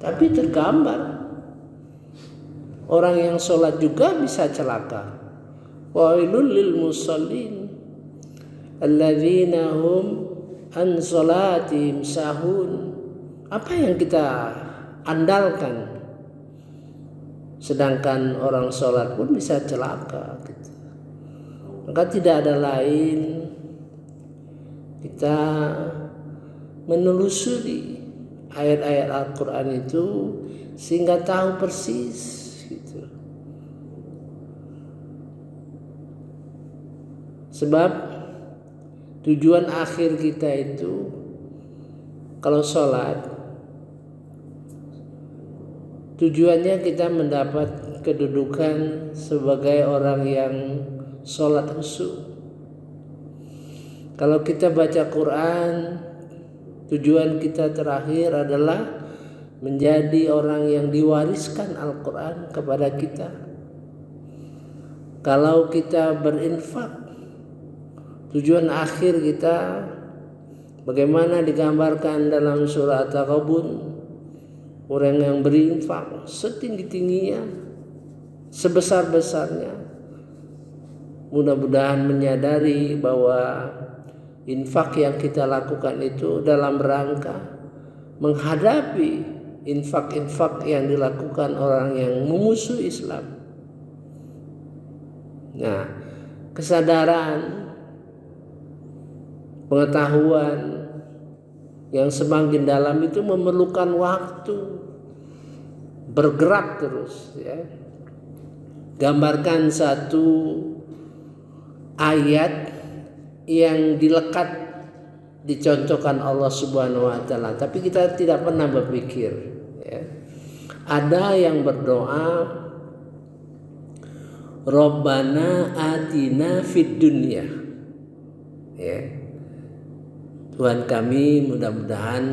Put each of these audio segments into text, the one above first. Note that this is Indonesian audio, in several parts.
Tapi tergambar orang yang sholat juga bisa celaka. Wailul lil musallin alladzina hum an sholatihim sahun. Apa yang kita andalkan, sedangkan orang sholat pun bisa celaka gitu. Maka tidak ada lain kita menelusuri ayat-ayat Al-Quran itu sehingga tahu persis gitu. Sebab tujuan akhir kita itu kalau sholat, tujuannya kita mendapat kedudukan sebagai orang yang sholat khusyuk. Kalau kita baca Quran, tujuan kita terakhir adalah menjadi orang yang diwariskan Al-Quran kepada kita. Kalau kita berinfak, tujuan akhir kita bagaimana digambarkan dalam surah At-Taghabun, orang yang berinfak setinggi-tingginya, sebesar-besarnya. Mudah-mudahan menyadari bahwa infak yang kita lakukan itu dalam rangka menghadapi infak-infak yang dilakukan orang yang memusuhi Islam. Nah, kesadaran, pengetahuan yang semakin dalam itu memerlukan waktu, bergerak terus ya. Gambarkan satu ayat yang dilekat dicontohkan Allah Subhanahu wa taala, tapi kita tidak pernah berpikir ya. Ada yang berdoa Rabbana atina fid dunya ya. Tuhan kami, mudah-mudahan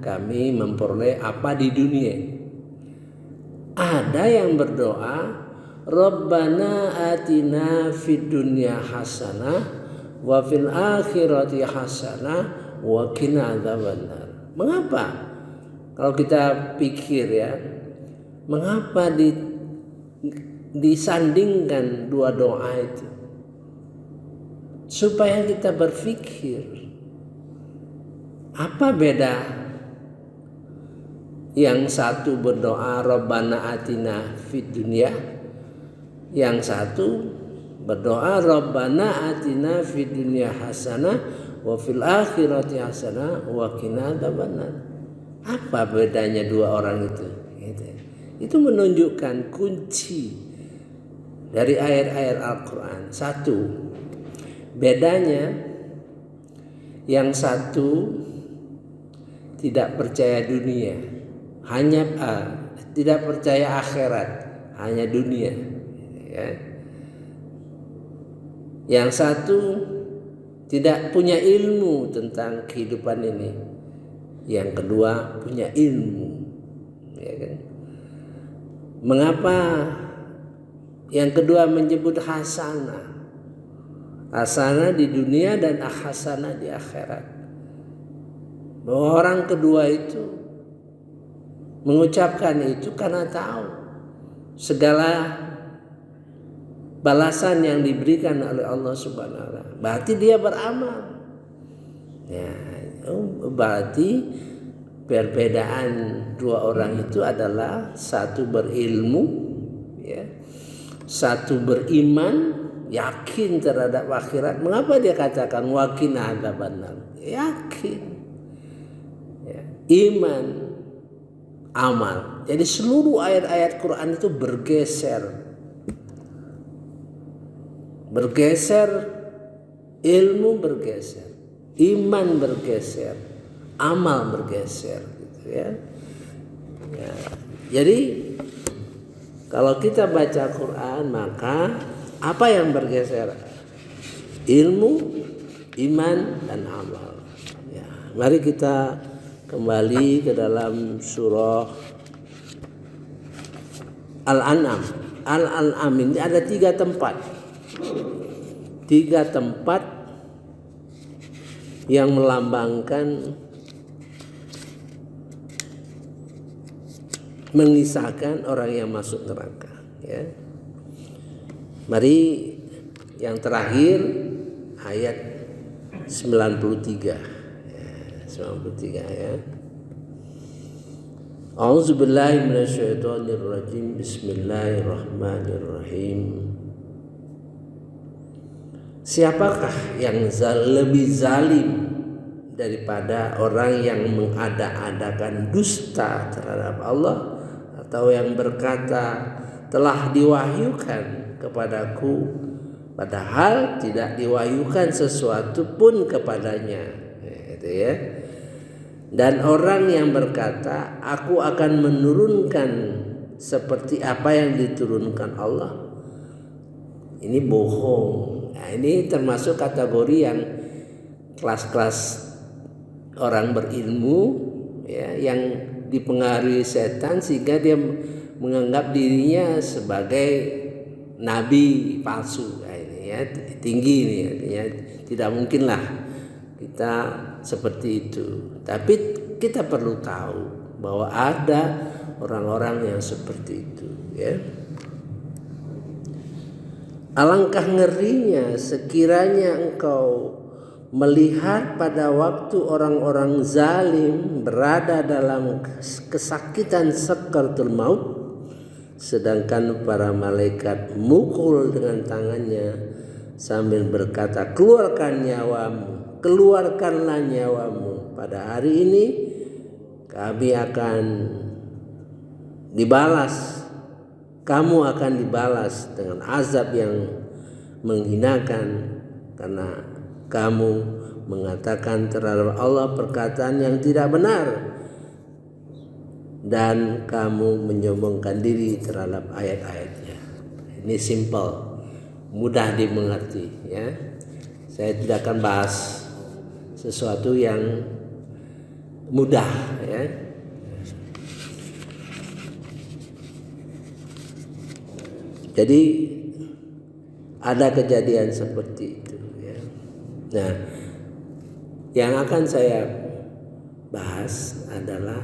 kami memperoleh apa di dunia. Ada yang berdoa Rabbana atina fid dunya hasanah wa fil akhirati hasanah wa qina adzabannar. Mengapa? Kalau kita pikir ya, mengapa disandingkan dua doa itu? Supaya kita berpikir apa beda yang satu berdoa Rabbana atina fid dunya, yang satu berdoa Rabbana atina fid dunya hasanah wa fil akhirati hasanah wa qina adzabannar. Apa bedanya dua orang itu? Itu menunjukkan kunci dari ayat-ayat Al-Quran. Satu, bedanya yang satu tidak percaya dunia, hanya tidak percaya akhirat, hanya dunia ya. Yang satu tidak punya ilmu tentang kehidupan ini, yang kedua punya ilmu ya kan? Mengapa yang kedua menyebut hasanah? Hasanah di dunia dan hasanah di akhirat. Bahwa orang kedua itu mengucapkan itu karena tahu segala balasan yang diberikan oleh Allah Subhanahu wa taala. Berarti dia beramal. Ya, berarti perbedaan dua orang itu adalah satu berilmu ya, satu beriman, yakin terhadap akhirat. Mengapa dia katakan wa qina adzabannar? Yakin ya, iman, amal. Jadi seluruh ayat-ayat Quran itu bergeser, ilmu bergeser, iman bergeser, amal bergeser gitu ya. Ya. Jadi kalau kita baca Quran, maka apa yang bergeser? Ilmu, iman, dan amal. Ya, mari kita kembali ke dalam surah Al-An'am. Al-An'am ini ada tiga tempat yang melambangkan mengisahkan orang yang masuk neraka, ya. Mari yang terakhir ayat 93. Ya, 93 ya. A'udzubillahi minasyaitonirrajim. Bismillahirrahmanirrahim. Siapakah yang lebih zalim daripada orang yang mengada-adakan dusta terhadap Allah, atau yang berkata telah diwahyukan kepadaku padahal tidak diwahyukan sesuatu pun kepadanya, gitu ya. Dan orang yang berkata aku akan menurunkan seperti apa yang diturunkan Allah, ini bohong. Nah, ini termasuk kategori yang kelas-kelas orang berilmu, ya, yang dipengaruhi setan sehingga dia menganggap dirinya sebagai nabi palsu. Nah, ini ya tinggi ini, artinya tidak mungkinlah kita seperti itu. Tapi kita perlu tahu bahwa ada orang-orang yang seperti itu, ya. Alangkah ngerinya sekiranya engkau melihat pada waktu orang-orang zalim berada dalam kesakitan sakaratul maut, sedangkan para malaikat mukul dengan tangannya sambil berkata, keluarkan nyawamu, keluarkanlah nyawamu. Pada hari ini kami akan dibalas, kamu akan dibalas dengan azab yang menghinakan karena kamu mengatakan terhadap Allah perkataan yang tidak benar dan kamu menyombongkan diri terhadap ayat-ayatnya. Ini simple, mudah dimengerti, ya. Saya tidak akan bahas sesuatu yang mudah, ya. Jadi ada kejadian seperti itu, ya. Nah, yang akan saya bahas adalah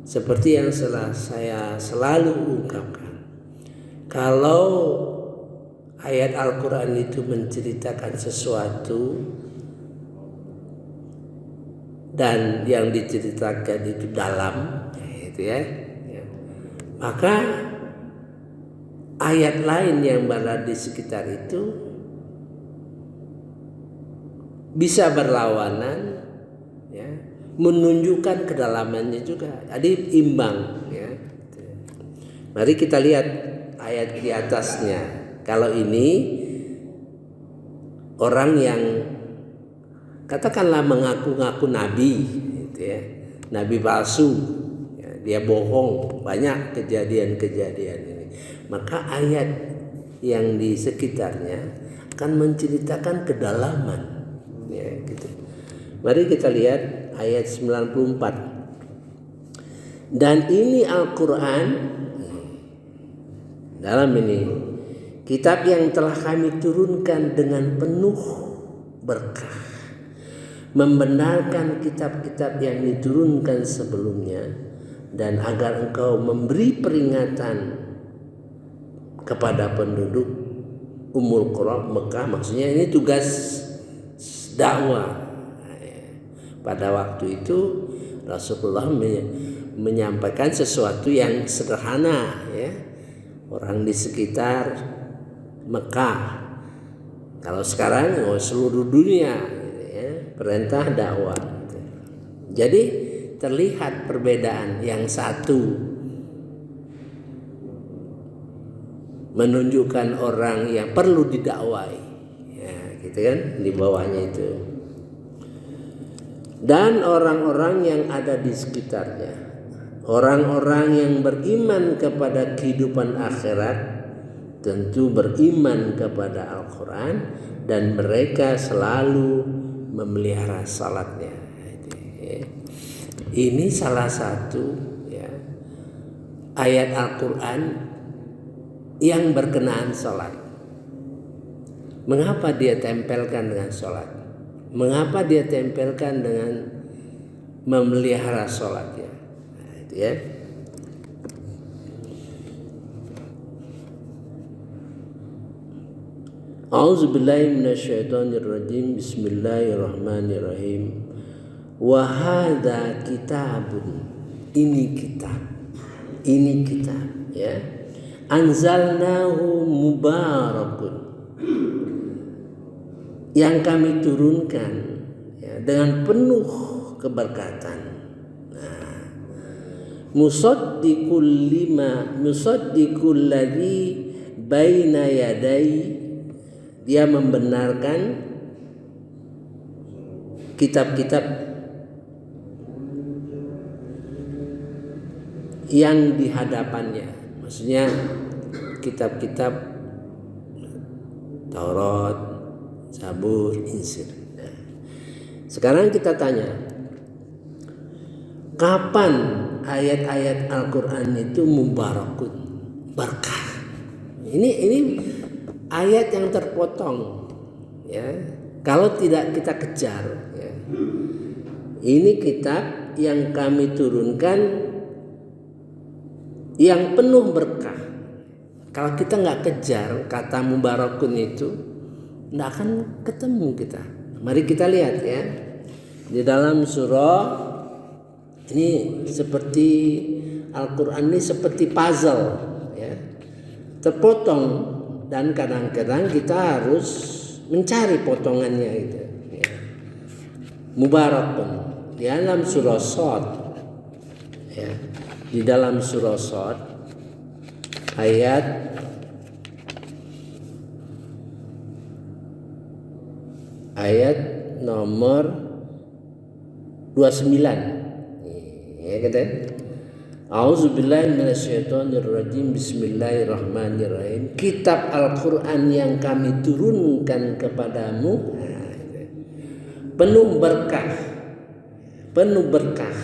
seperti yang saya selalu ungkapkan. Kalau ayat Al-Quran itu menceritakan sesuatu dan yang diceritakan itu dalam, gitu ya, maka ayat lain yang berada di sekitar itu bisa berlawanan, ya, menunjukkan kedalamannya juga. Jadi imbang, ya. Mari kita lihat ayat di atasnya. Kalau ini orang yang katakanlah mengaku-ngaku nabi, gitu ya, nabi palsu, ya, dia bohong, banyak kejadian-kejadian ini. Maka ayat yang di sekitarnya akan menceritakan kedalaman, ya, gitu. Mari kita lihat ayat 94. Dan ini Al-Quran, dalam ini kitab yang telah kami turunkan dengan penuh berkah, membenarkan kitab-kitab yang diturunkan sebelumnya, dan agar engkau memberi peringatan kepada penduduk Ummul Qura Mekah. Maksudnya ini tugas dakwah. Pada waktu itu Rasulullah menyampaikan sesuatu yang sederhana, ya. Orang di sekitar Mekah. Kalau sekarang seluruh dunia, ya, perintah dakwah. Jadi terlihat perbedaan. Yang satu menunjukkan orang yang perlu didakwai, ya, gitu kan, di bawahnya itu. Dan orang-orang yang ada di sekitarnya, orang-orang yang beriman kepada kehidupan akhirat, tentu beriman kepada Al-Quran, dan mereka selalu memelihara salatnya. Ini salah satu, ya, ayat Al-Quran yang berkenaan salat. Mengapa dia tempelkan dengan salat? Mengapa dia tempelkan dengan memelihara salat, ya? Nah, itu, ya. A'udzubillahi minasyaitonirrajim. Bismillahirrahmanirrahim. Wa hadza kitabun. Ini kitab ya. Anzalnahu mubarakun. Yang kami turunkan ya, dengan penuh keberkatan. Musaddiqul ladzi baina yadai. Dia membenarkan kitab-kitab yang di hadapannya. Maksudnya kitab-kitab Taurat, Zabur, Injil. Nah, sekarang kita tanya, kapan ayat-ayat Al-Quran itu mubarakun, berkah? Ini ayat yang terpotong, ya. Kalau tidak kita kejar, ya. Ini kitab yang kami turunkan yang penuh berkah. Kalau kita nggak kejar kata mubarakun itu, nggak akan ketemu kita. Mari kita lihat ya, di dalam surah ini seperti Al-Quran ini seperti puzzle, ya, terpotong. Dan kadang-kadang kita harus mencari potongannya itu. Ya. Mubarakun di dalam surah Shad, ya, di dalam surah Shad ayat nomor 29. Ya kita. A'udzubillahi minasyaitonirrajim. Bismillahirrahmanirrahim. Kitab Al-Quran yang kami turunkan kepadamu penuh berkah.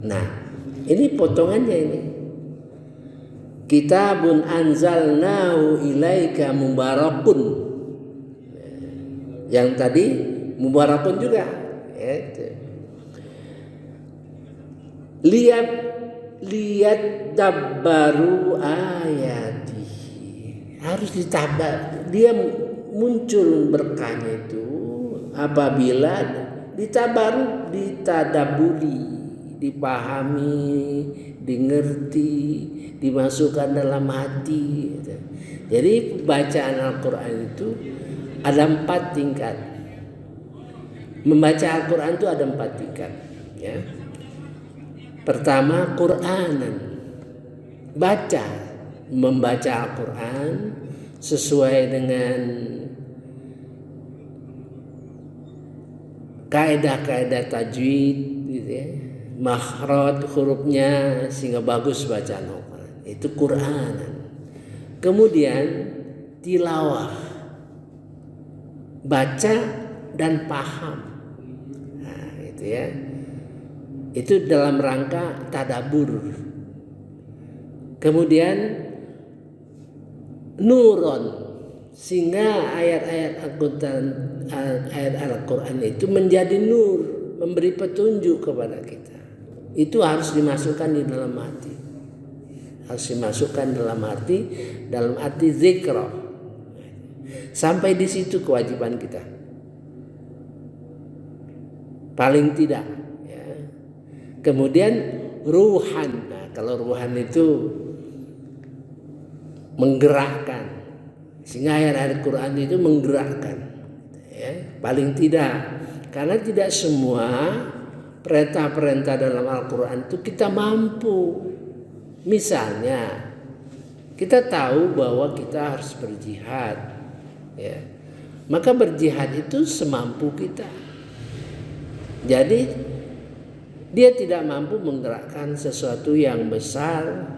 Nah, ini potongannya ini. Kitabun anzalnahu ilaika mubarakun. Yang tadi mubarakun juga. Lihat dabbaru ayati. Harus ditabar. Dia muncul berkahnya itu apabila ditadaburi, dipahami, dimengerti, dimasukkan dalam hati. Jadi bacaan Al-Quran itu ada 4 tingkat. Membaca Al-Quran itu ada 4 tingkat, ya. Pertama, Quranan. Membaca Al-Quran sesuai dengan kaidah-kaidah tajwid, gitu ya. Makhraj hurufnya sehingga bagus bacaan Al-Quran. Itu Quranan. Kemudian tilawah. Baca dan paham. Nah, itu ya. Itu dalam rangka tadabbur. Kemudian nuron, sehingga ayat-ayat Al-Quran itu menjadi nur, memberi petunjuk kepada kita. Itu harus dimasukkan di dalam hati. Harus dimasukkan dalam arti zikra. Sampai di situ kewajiban kita. Paling tidak. Kemudian ruhan. Nah, kalau ruhan itu menggerakkan, sehingga ayat-ayat Quran itu menggerakkan, ya, paling tidak. Karena tidak semua perintah-perintah dalam Al-Quran itu kita mampu. Misalnya kita tahu bahwa kita harus berjihad, ya, maka berjihad itu semampu kita. Jadi dia tidak mampu menggerakkan sesuatu yang besar,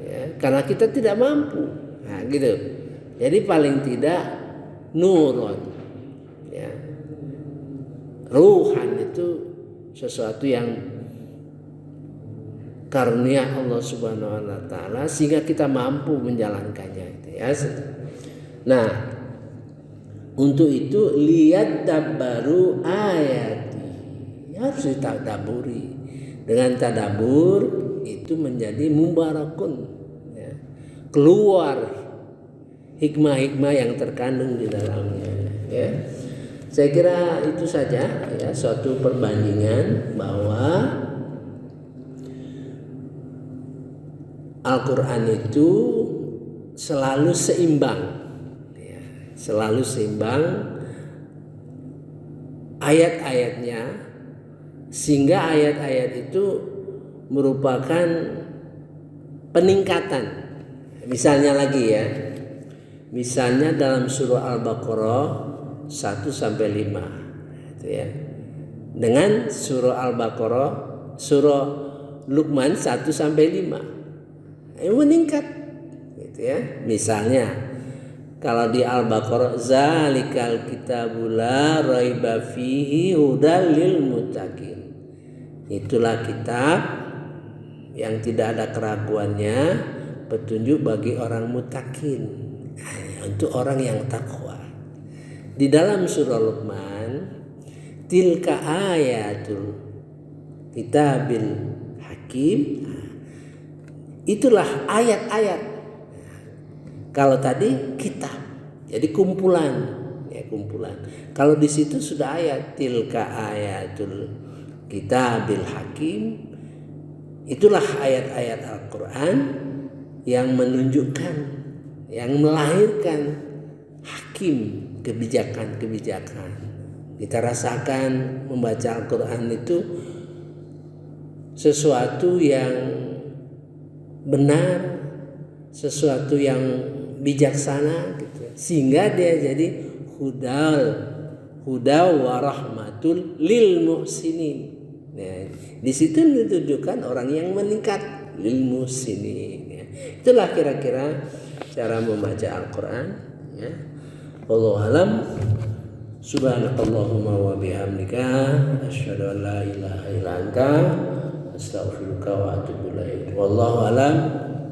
ya, karena kita tidak mampu. Nah, gitu. Jadi paling tidak nurun, ya. Ruhan itu sesuatu yang karunia Allah Subhanahu wa taala sehingga kita mampu menjalankannya, itu ya. Nah, untuk itu lihat dabbaru ayati. Harus ditadaburi. Dengan tadabur itu menjadi mubarakun, ya. Keluar hikmah-hikmah yang terkandung di dalamnya, ya. Saya kira itu saja, ya, suatu perbandingan bahwa Al-Quran itu selalu seimbang, ya, selalu seimbang ayat-ayatnya, sehingga ayat-ayat itu merupakan peningkatan. Misalnya lagi, ya, misalnya dalam surah Al-Baqarah 1 sampai 5, gitu ya. Dengan surah Al-Baqarah, surah Luqman 1 sampai 5, meningkat, gitu ya. Misalnya kalau di Al-Baqarah, zalikal kitabul la raiba fihi hudal lil muttaqin. Itulah kitab yang tidak ada keraguannya, petunjuk bagi orang muttaqin, untuk orang yang takwa. Di dalam surah Luqman, tilka ayatul kitabil hakim, itulah ayat-ayat. Kalau tadi kitab, jadi kumpulan, ya, kumpulan. Kalau di situ sudah ayat, tilka ayatul kitabil hakim, itulah ayat-ayat Al-Quran yang menunjukkan, yang melahirkan hakim, kebijakan-kebijakan. Kita rasakan membaca Al-Quran itu sesuatu yang benar, sesuatu yang bijaksana, gitu. Sehingga dia jadi huda wa rahmatul lil muhsinin. Nah, di situ ditujukan orang yang meningkat, lil muhsinin, ya. Itulah kira-kira cara membaca Al-Quran, ya. Wallahu alam. Subhanakallahumma wa bihamdika asyhadu an la ilaha illa anta astaghfiruka wa atubu ilaik. Wallahu alam.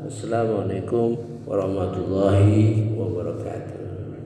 Assalamualaikum warahmatullahi wabarakatuh.